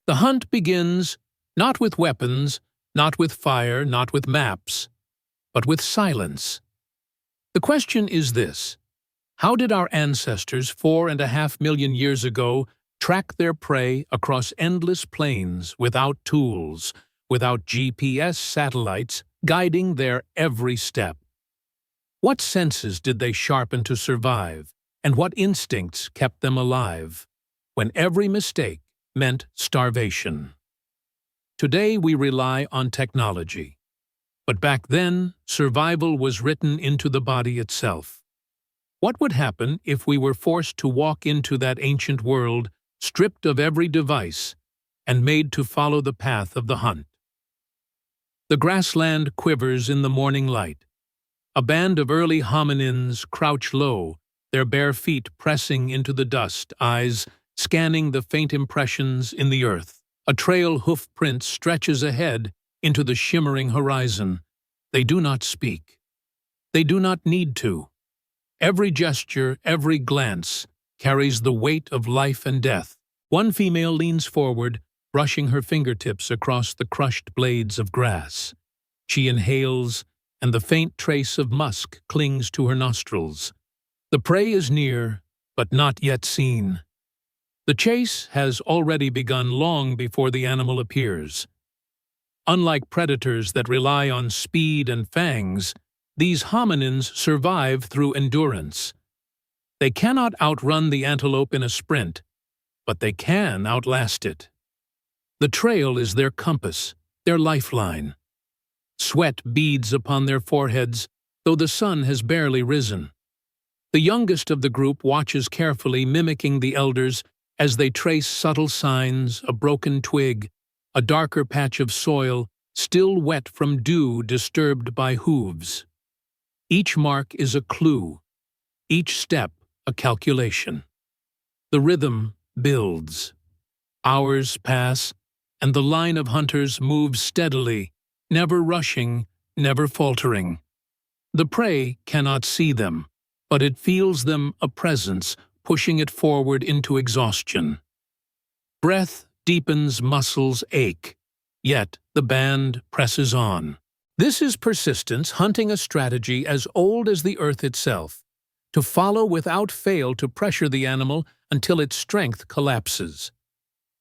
The hunt begins not with weapons, not with fire, not with maps, but with silence. The question is this: how did our ancestors 4.5 million years ago track their prey across endless plains without tools, without GPS satellites guiding their every step? What senses did they sharpen to survive, and what instincts kept them alive, when every mistake meant starvation? Today we rely on technology, but back then survival was written into the body itself. What would happen if we were forced to walk into that ancient world, stripped of every device, and made to follow the path of the hunt? The grassland quivers in the morning light. A band of early hominins crouch low, their bare feet pressing into the dust, eyes scanning the faint impressions in the earth. A trail hoofprint stretches ahead into the shimmering horizon. They do not speak. They do not need to. Every gesture, every glance, carries the weight of life and death. One female leans forward, brushing her fingertips across the crushed blades of grass. She inhales, and the faint trace of musk clings to her nostrils. The prey is near, but not yet seen. The chase has already begun long before the animal appears. Unlike predators that rely on speed and fangs, these hominins survive through endurance. They cannot outrun the antelope in a sprint, but they can outlast it. The trail is their compass, their lifeline. Sweat beads upon their foreheads, though the sun has barely risen. The youngest of the group watches carefully, mimicking the elders as they trace subtle signs: a broken twig, a darker patch of soil, still wet from dew disturbed by hooves. Each mark is a clue, each step a calculation. The rhythm builds. Hours pass, and the line of hunters moves steadily, never rushing, never faltering. The prey cannot see them, but it feels them, a presence, pushing it forward into exhaustion. Breath deepens, muscles ache, yet the band presses on. This is persistence, hunting a strategy as old as the earth itself, to follow without fail, to pressure the animal until its strength collapses.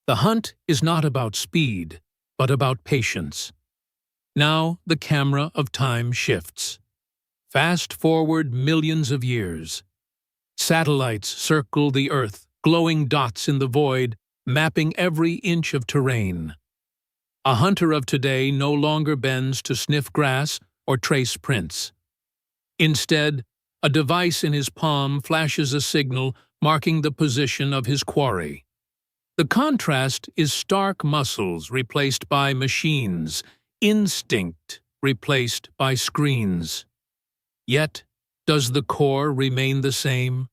The hunt is not about speed, but about patience. Now the camera of time shifts. Fast forward millions of years. Satellites circle the earth, glowing dots in the void, mapping every inch of terrain. A hunter of today no longer bends to sniff grass or trace prints. Instead, a device in his palm flashes a signal marking the position of his quarry. The contrast is stark: muscles replaced by machines, instinct replaced by screens. Yet, does the core remain the same?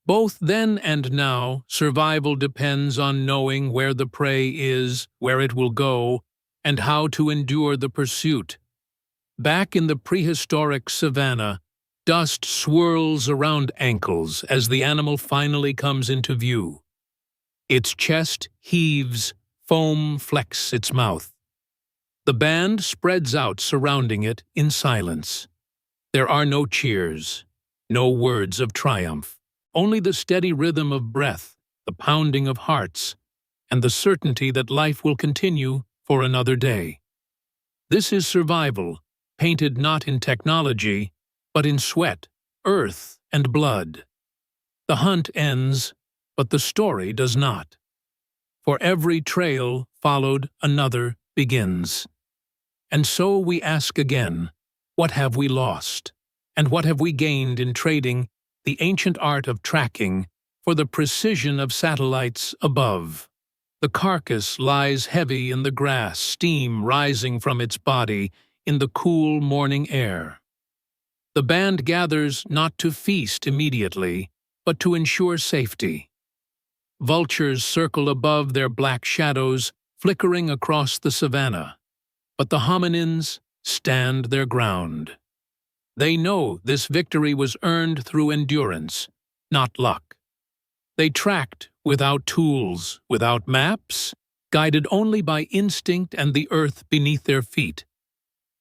Both then and now, survival depends on knowing where the prey is, where it will go, and how to endure the pursuit. Back in the prehistoric savanna, dust swirls around ankles as the animal finally comes into view. Its chest heaves, foam flecks its mouth. The band spreads out surrounding it in silence. There are no cheers, no words of triumph, only the steady rhythm of breath, the pounding of hearts, and the certainty that life will continue for another day. This is survival, painted not in technology, but in sweat, earth, and blood. The hunt ends, but the story does not. For every trail followed, another begins. And so we ask again, what have we lost? And what have we gained in trading the ancient art of tracking for the precision of satellites above? The carcass lies heavy in the grass, steam rising from its body in the cool morning air. The band gathers not to feast immediately, but to ensure safety. Vultures circle above their black shadows, flickering across the savanna. But the hominins stand their ground. They know this victory was earned through endurance, not luck. They tracked without tools, without maps, guided only by instinct and the earth beneath their feet.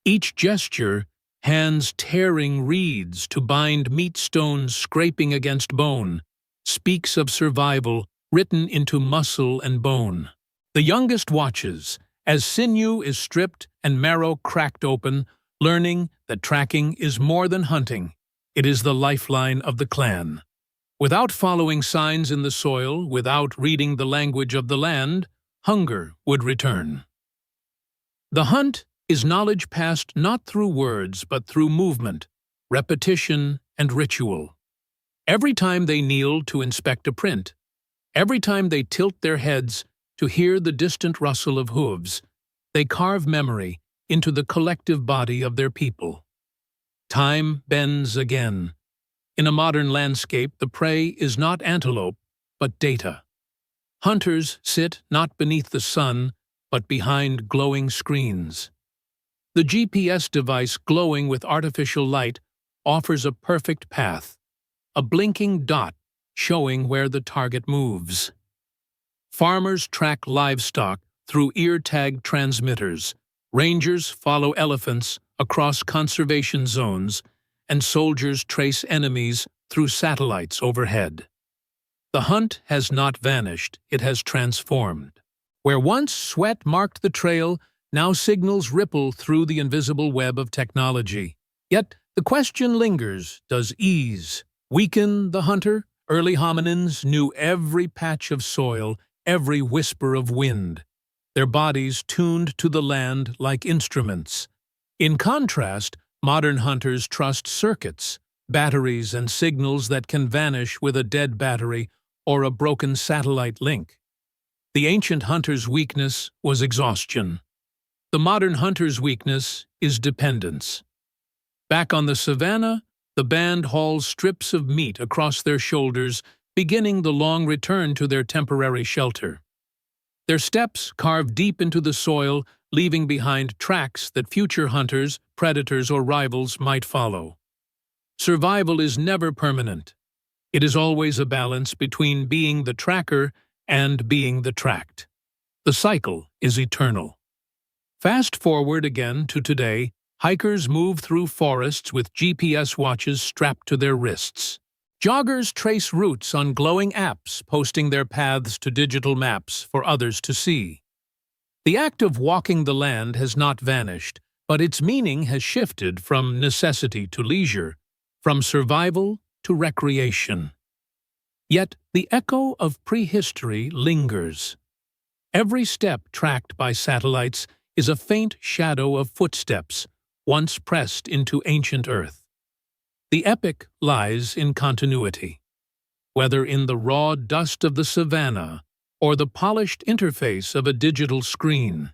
Each gesture, hands tearing reeds to bind meat stones scraping against bone, speaks of survival written into muscle and bone. The youngest watches, as sinew is stripped and marrow cracked open, learning that tracking is more than hunting. It is the lifeline of the clan. Without following signs in the soil, without reading the language of the land, hunger would return. The hunt is knowledge passed not through words but through movement, repetition, and ritual. Every time they kneel to inspect a print, every time they tilt their heads to hear the distant rustle of hooves, they carve memory into the collective body of their people. Time bends again. In a modern landscape, the prey is not antelope, but data. Hunters sit not beneath the sun, but behind glowing screens. The GPS device glowing with artificial light offers a perfect path, a blinking dot showing where the target moves. Farmers track livestock through ear-tagged transmitters, rangers follow elephants across conservation zones, and soldiers trace enemies through satellites overhead. The hunt has not vanished, it has transformed. Where once sweat marked the trail, now signals ripple through the invisible web of technology. Yet the question lingers, does ease weaken the hunter? Early hominins knew every patch of soil, every whisper of wind, their bodies tuned to the land like instruments. In contrast, modern hunters trust circuits, batteries, and signals that can vanish with a dead battery or a broken satellite link. The ancient hunter's weakness was exhaustion. The modern hunter's weakness is dependence. Back on the savannah, the band hauls strips of meat across their shoulders, beginning the long return to their temporary shelter. Their steps carve deep into the soil, leaving behind tracks that future hunters, predators, or rivals might follow. Survival is never permanent. It is always a balance between being the tracker and being the tracked. The cycle is eternal. Fast forward again to today, hikers move through forests with GPS watches strapped to their wrists. Joggers trace routes on glowing apps, posting their paths to digital maps for others to see. The act of walking the land has not vanished, but its meaning has shifted from necessity to leisure, from survival to recreation. Yet the echo of prehistory lingers. Every step tracked by satellites is a faint shadow of footsteps once pressed into ancient earth. The epic lies in continuity. Whether in the raw dust of the savannah or the polished interface of a digital screen,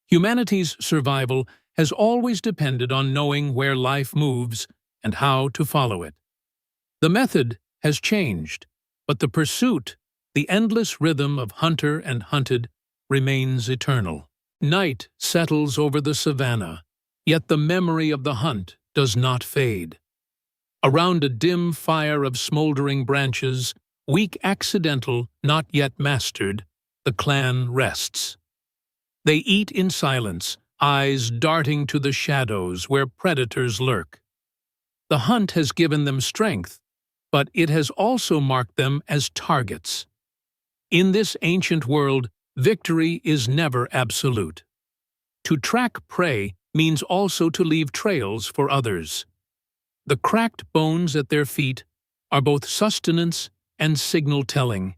humanity's survival has always depended on knowing where life moves and how to follow it. The method has changed, but the pursuit, the endless rhythm of hunter and hunted, remains eternal. Night settles over the savannah, yet the memory of the hunt does not fade. Around a dim fire of smoldering branches, weak accidental, not yet mastered, the clan rests. They eat in silence, eyes darting to the shadows where predators lurk. The hunt has given them strength, but it has also marked them as targets. In this ancient world, victory is never absolute. To track prey means also to leave trails for others. The cracked bones at their feet are both sustenance and signal-telling.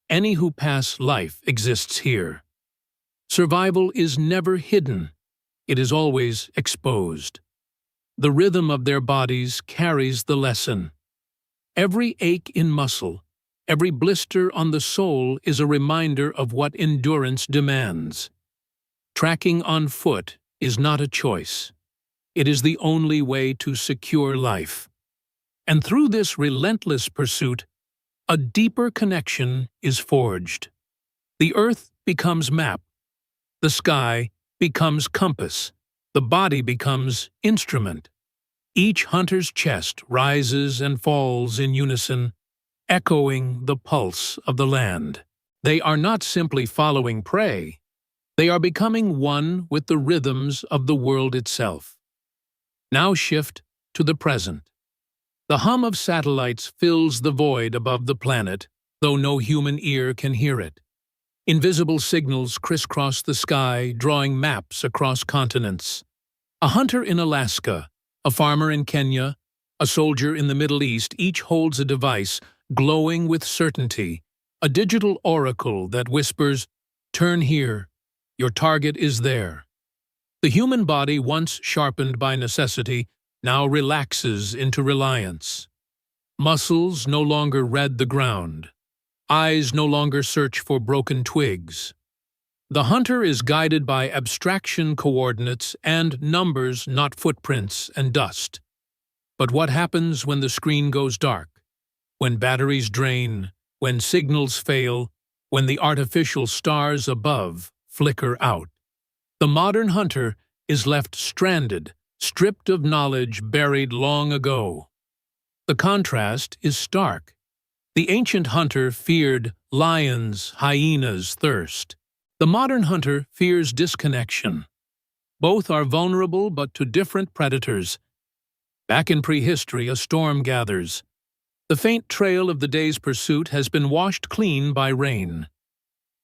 Any who pass life exists here. Survival is never hidden. It is always exposed. The rhythm of their bodies carries the lesson. Every ache in muscle, every blister on the soul is a reminder of what endurance demands. Tracking on foot is not a choice. It is the only way to secure life. And through this relentless pursuit, a deeper connection is forged. The earth becomes map. The sky becomes compass. The body becomes instrument. Each hunter's chest rises and falls in unison, echoing the pulse of the land. They are not simply following prey. They are becoming one with the rhythms of the world itself. Now shift to the present. The hum of satellites fills the void above the planet, though no human ear can hear it. Invisible signals crisscross the sky, drawing maps across continents. A hunter in Alaska, a farmer in Kenya, a soldier in the Middle East, each holds a device glowing with certainty, a digital oracle that whispers, "Turn here, your target is there." The human body, once sharpened by necessity, now relaxes into reliance. Muscles no longer read the ground. Eyes no longer search for broken twigs. The hunter is guided by abstraction coordinates and numbers, not footprints and dust. But what happens when the screen goes dark? When batteries drain, when signals fail, when the artificial stars above flicker out? The modern hunter is left stranded, stripped of knowledge buried long ago. The contrast is stark. The ancient hunter feared lions, hyenas, thirst. The modern hunter fears disconnection. Both are vulnerable, but to different predators. Back in prehistory, a storm gathers. The faint trail of the day's pursuit has been washed clean by rain.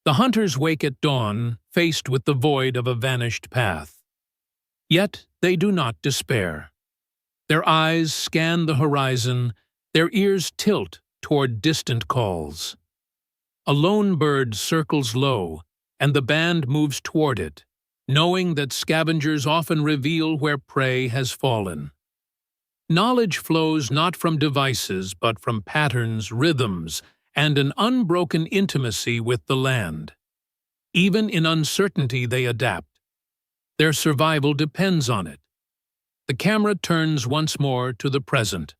The hunters wake at dawn, faced with the void of a vanished path. Yet they do not despair. Their eyes scan the horizon, their ears tilt toward distant calls. A lone bird circles low, and the band moves toward it, knowing that scavengers often reveal where prey has fallen. Knowledge flows not from devices, but from patterns, rhythms, and an unbroken intimacy with the land. Even in uncertainty, they adapt. Their survival depends on it. The camera turns once more to the present.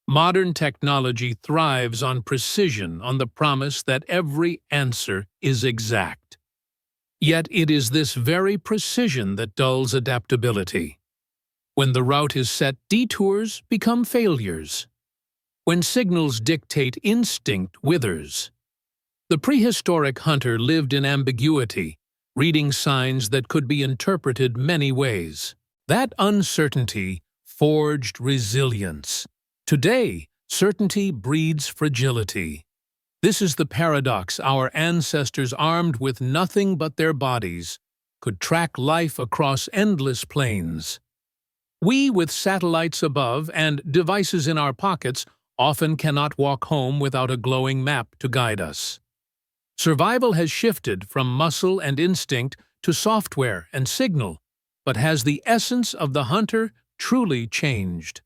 Modern technology thrives on precision, on the promise that every answer is exact. Yet it is this very precision that dulls adaptability. When the route is set, detours become failures. When signals dictate, instinct withers. The prehistoric hunter lived in ambiguity, reading signs that could be interpreted many ways. That uncertainty forged resilience. Today, certainty breeds fragility. This is the paradox. Our ancestors, armed with nothing but their bodies, could track life across endless plains. We, with satellites above and devices in our pockets, often cannot walk home without a glowing map to guide us. Survival has shifted from muscle and instinct to software and signal, but has the essence of the hunter truly changed?